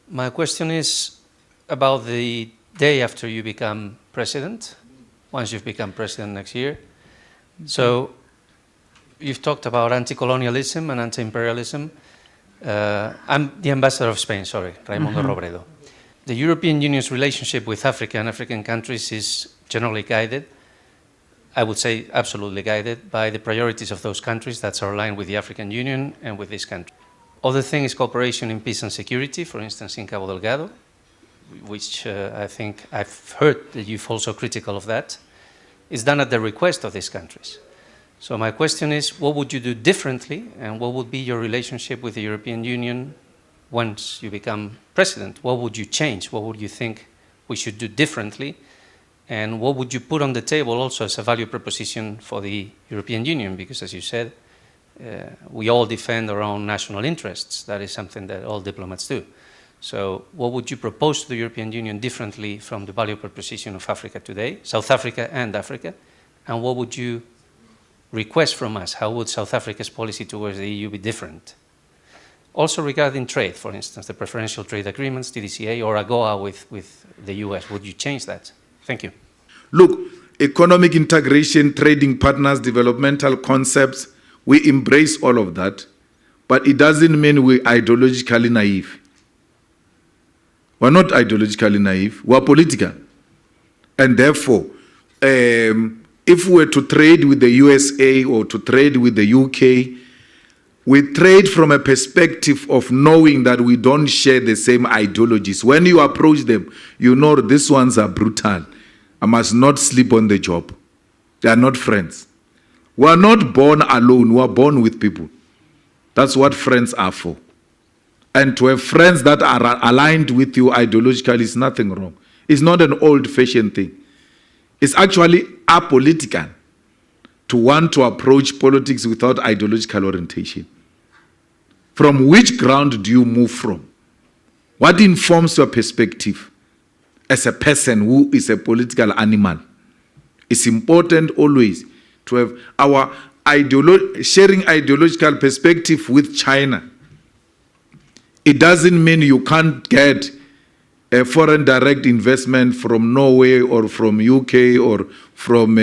My question is about the day after you become president, once you've become president next year. So you've talked about anti-colonialism and anti-imperialism. I'm the ambassador of Spain, sorry, Raimundo Robredo. The European Union's relationship with Africa and African countries is generally guided, I would say absolutely guided, by the priorities of those countries that are aligned with the African Union and with this country. Other thing is cooperation in peace and security, for instance, in Cabo Delgado, which I think I've heard that you've also critical of that, is done at the request of these countries. So my question is, what would you do differently, and what would be your relationship with the European Union once you become president? What would you change? What would you think we should do differently? And what would you put on the table also as a value proposition for the European Union? Because as you said, we all defend our own national interests. That is something that all diplomats do. So what would you propose to the European Union differently from the value proposition of Africa today, South Africa and Africa? And what would you request from us? How would South Africa's policy towards the EU be different? Also regarding trade, for instance, the preferential trade agreements, TDCA or AGOA with the US, would you change that? Thank you. Look, economic integration, trading partners, developmental concepts, we embrace all of that, but it doesn't mean we're ideologically naive. We're not ideologically naive, we're political. And therefore, if we're to trade with the USA or to trade with the UK, we trade from a perspective of knowing that we don't share the same ideologies. When you approach them, you know these ones are brutal. I must not sleep on the job. They are not friends. We are not born alone, we are born with people. That's what friends are for. And to have friends that are aligned with you ideologically is nothing wrong. It's not an old-fashioned thing. It's actually apolitical to want to approach politics without ideological orientation. From which ground do you move from? What informs your perspective as a person who is a political animal? It's important always to have our sharing ideological perspective with China. It doesn't mean you can't get a foreign direct investment from Norway or from UK or from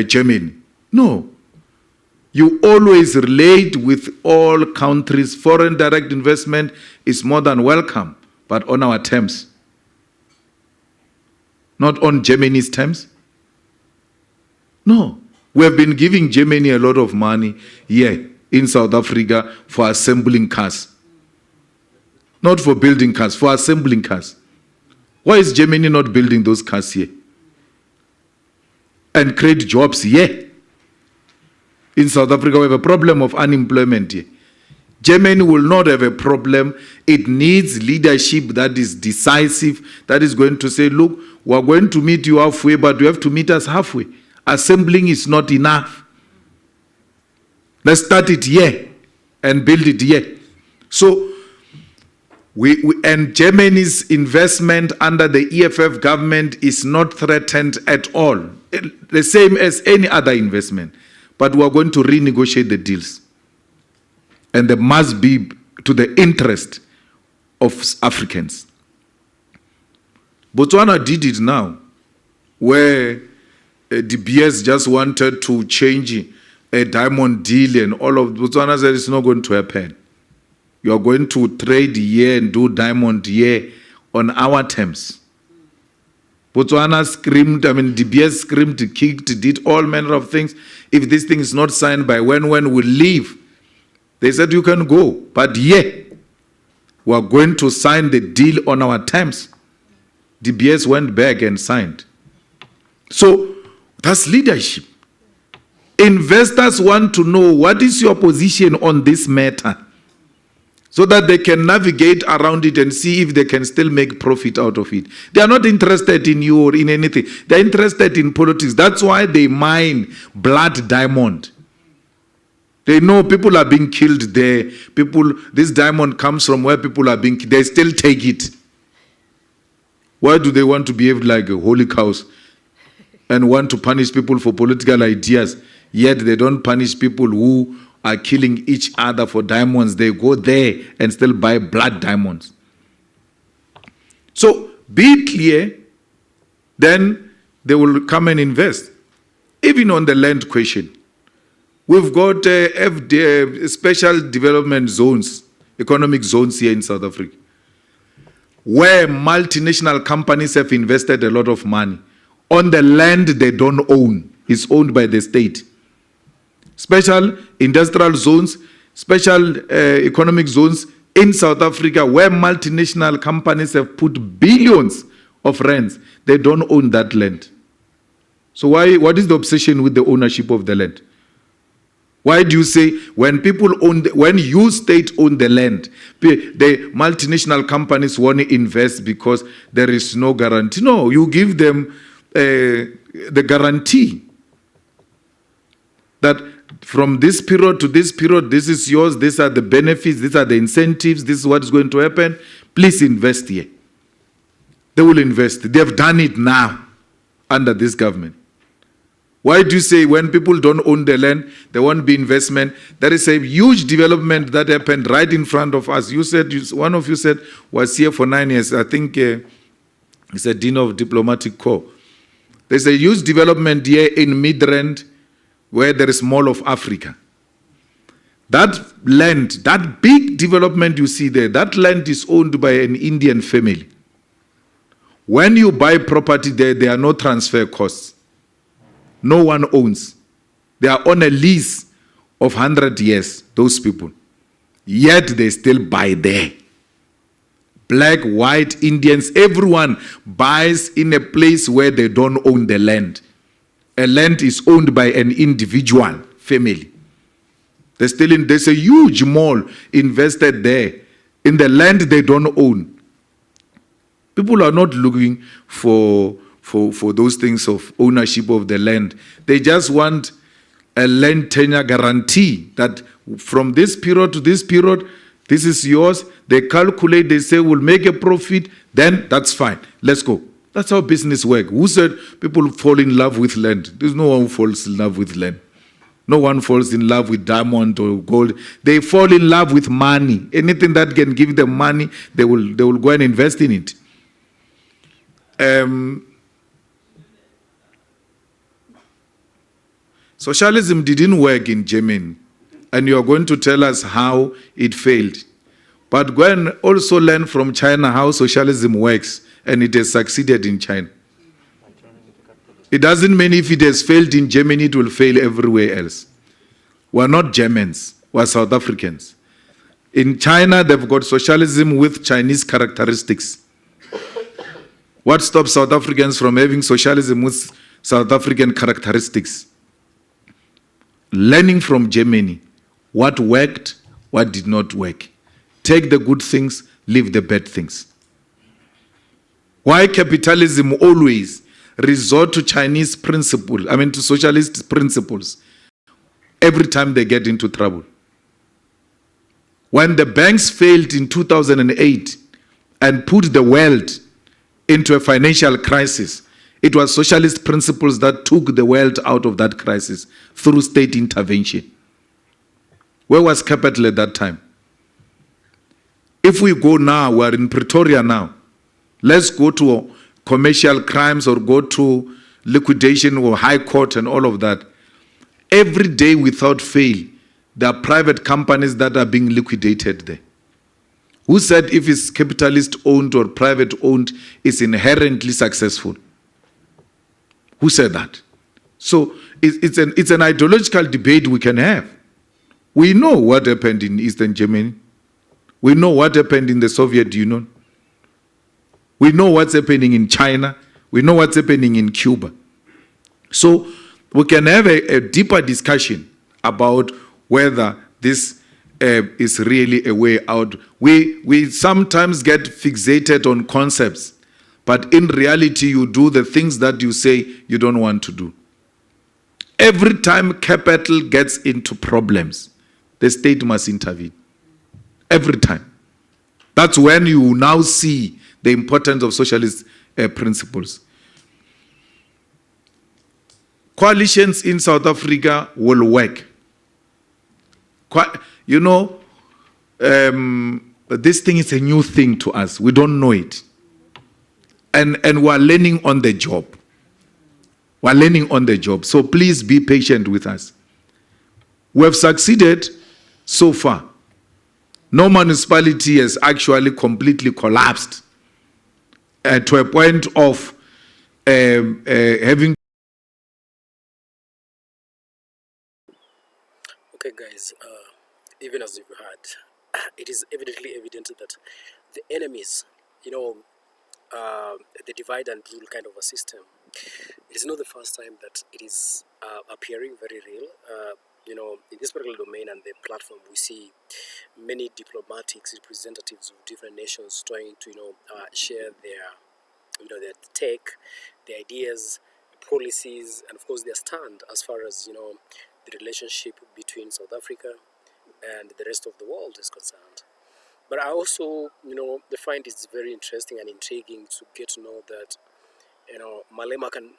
Germany. No. You always relate with all countries. Foreign direct investment is more than welcome, but on our terms. Not on Germany's terms. No. We have been giving Germany a lot of money here in South Africa for assembling cars. Not for building cars, for assembling cars. Why is Germany not building those cars here? And create jobs here? In South Africa, we have a problem of unemployment here. Germany will not have a problem. It needs leadership that is decisive, that is going to say, look, we're going to meet you halfway, but you have to meet us halfway. Assembling is not enough. Let's start it here and build it here. So, and Germany's investment under the EFF government is not threatened at all. The same as any other investment. But we are going to renegotiate the deals. And they must be to the interest of Africans. Botswana did it now, where De Beers just wanted to change a diamond deal, and all of Botswana said it's not going to happen. You are going to trade here and do diamond here on our terms. Botswana screamed, De Beers screamed, kicked, did all manner of things. If this thing is not signed by when we leave, they said you can go. But yeah, we are going to sign the deal on our terms. De Beers went back and signed. So that's leadership. Investors want to know what is your position on this matter, so that they can navigate around it and see if they can still make profit out of it. They are not interested in you or in anything. They are interested in politics. That's why they mine blood diamond. They know people are being killed there. This diamond comes from where people are being killed. They still take it. Why do they want to behave like holy cows and want to punish people for political ideas, yet they don't punish people who are killing each other for diamonds? They go there and still buy blood diamonds. So be clear, then they will come and invest. Even on the land question, we've got special development zones, economic zones here in South Africa, where multinational companies have invested a lot of money on the land they don't own. It's owned by the state. Special industrial zones, special economic zones in South Africa where multinational companies have put billions of rands. They don't own that land. So what is the obsession with the ownership of the land? Why do you say when people own, when you state own the land, the multinational companies want to invest because there is no guarantee? No, you give them the guarantee that from this period to this period, this is yours, these are the benefits, these are the incentives, this is what is going to happen. Please invest here. They will invest. They have done it now under this government. Why do you say when people don't own the land, there won't be investment? There is a huge development that happened right in front of us. You said, one of you said, was here for 9 years. I think he's a dean of diplomatic corps. There's a huge development here in Midrand where there is Mall of Africa. That land, that big development you see there, that land is owned by an Indian family. When you buy property there are no transfer costs. No one owns. They are on a lease of 100 years, those people. Yet they still buy there. Black, white, Indians, everyone buys in a place where they don't own the land. A land is owned by an individual family. There's a huge mall invested there in the land they don't own. People are not looking for those things of ownership of the land. They just want a land tenure guarantee that from this period to this period, this is yours. They calculate, they say we'll make a profit, then that's fine. Let's go. That's how business works. Who said people fall in love with land? There's no one who falls in love with land. No one falls in love with diamond or gold. They fall in love with money. Anything that can give them money, they will go and invest in it. Socialism didn't work in Germany, and you are going to tell us how it failed. But go and also learn from China how socialism works, and it has succeeded in China. It doesn't mean if it has failed in Germany, it will fail everywhere else. We're not Germans, we're South Africans. In China, they've got socialism with Chinese characteristics. What stops South Africans from having socialism with South African characteristics? Learning from Germany, what worked, what did not work. Take the good things, leave the bad things. Why capitalism always resort to Chinese principles, to socialist principles, every time they get into trouble? When the banks failed in 2008 and put the world into a financial crisis, it was socialist principles that took the world out of that crisis through state intervention. Where was capital at that time? If we go now, we're in Pretoria now. Let's go to commercial crimes or go to liquidation or high court and all of that. Every day without fail, there are private companies that are being liquidated there. Who said if it's capitalist owned or private owned, it's inherently successful? Who said that? So it's an ideological debate we can have. We know what happened in Eastern Germany. We know what happened in the Soviet Union. We know what's happening in China. We know what's happening in Cuba. So we can have a deeper discussion about whether this is really a way out. We sometimes get fixated on concepts, but in reality, you do the things that you say you don't want to do. Every time capital gets into problems, the state must intervene. Every time. That's when you now see the importance of socialist principles. Coalitions in South Africa will work. This thing is a new thing to us. We don't know it. and we're learning on the job. We're learning on the job. So please be patient with us. We have succeeded so far. No municipality has actually completely collapsed to a point of having. Okay, guys, even as you've heard, it is evidently evident that the enemies, you know, the divide and rule kind of a system, it is not the first time that it is appearing very real. In this particular domain and the platform, we see many diplomatics representatives of different nations trying to, share their take, their ideas, policies, and of course their stand as far as the relationship between South Africa and the rest of the world is concerned. But I also, find it's very interesting and intriguing to get to know that, Malema can,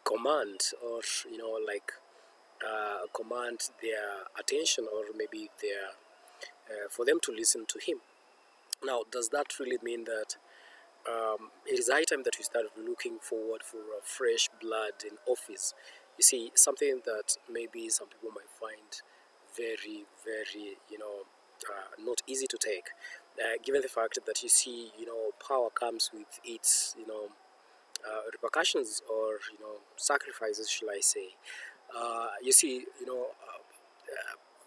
command or, command their attention or maybe for them to listen to him. Now, does that really mean that it is high time that we start looking forward for a fresh blood in office? You see, something that maybe some people might find very, very, not easy to take, given the fact that you see, power comes with its, repercussions or, sacrifices, shall I say. You see,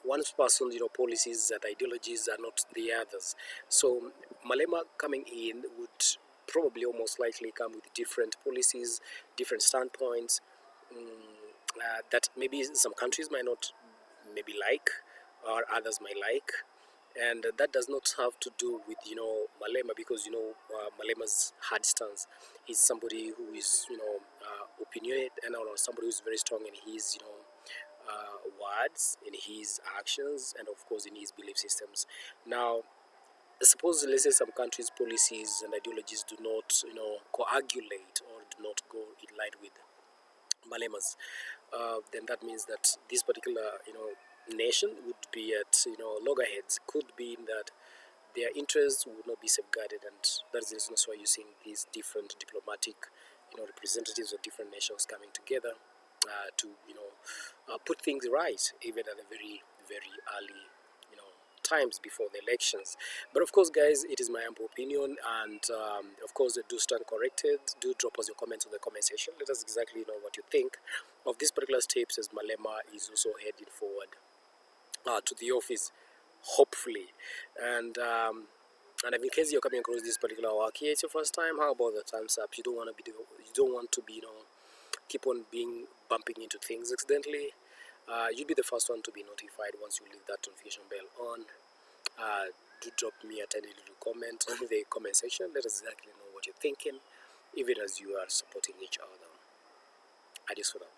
one person's policies and ideologies are not the others. So Malema coming in would probably almost likely come with different policies, different standpoints, that maybe some countries might not maybe like or others might like. And that does not have to do with Malema, because Malema's hard stance. He's somebody who is opinionated and somebody who's very strong in his words, in his actions, and of course in his belief systems. Now, suppose let's say some countries' policies and ideologies do not coagulate or do not go in line with Malema's, then that means that this particular nation would be at loggerheads. Could be in that their interests would not be safeguarded, and that's the reason why you're seeing these different diplomatic representatives of different nations coming together to put things right, even at a very, very early times before the elections. But of course, guys, it is my humble opinion, and of course, do stand corrected. Do drop us your comments in the comment section. Let us exactly know what you think of this particular steps, as Malema is also heading forward to the office, hopefully. And in case you're coming across this particular work here, it's your first time, how about the thumbs up? You don't want to be keep on being bumping into things accidentally. You'll be the first one to be notified once you leave that notification bell on. Do drop me a tiny little comment in the comment section. Let us exactly know what you're thinking, even as you are supporting each other. Adios for now.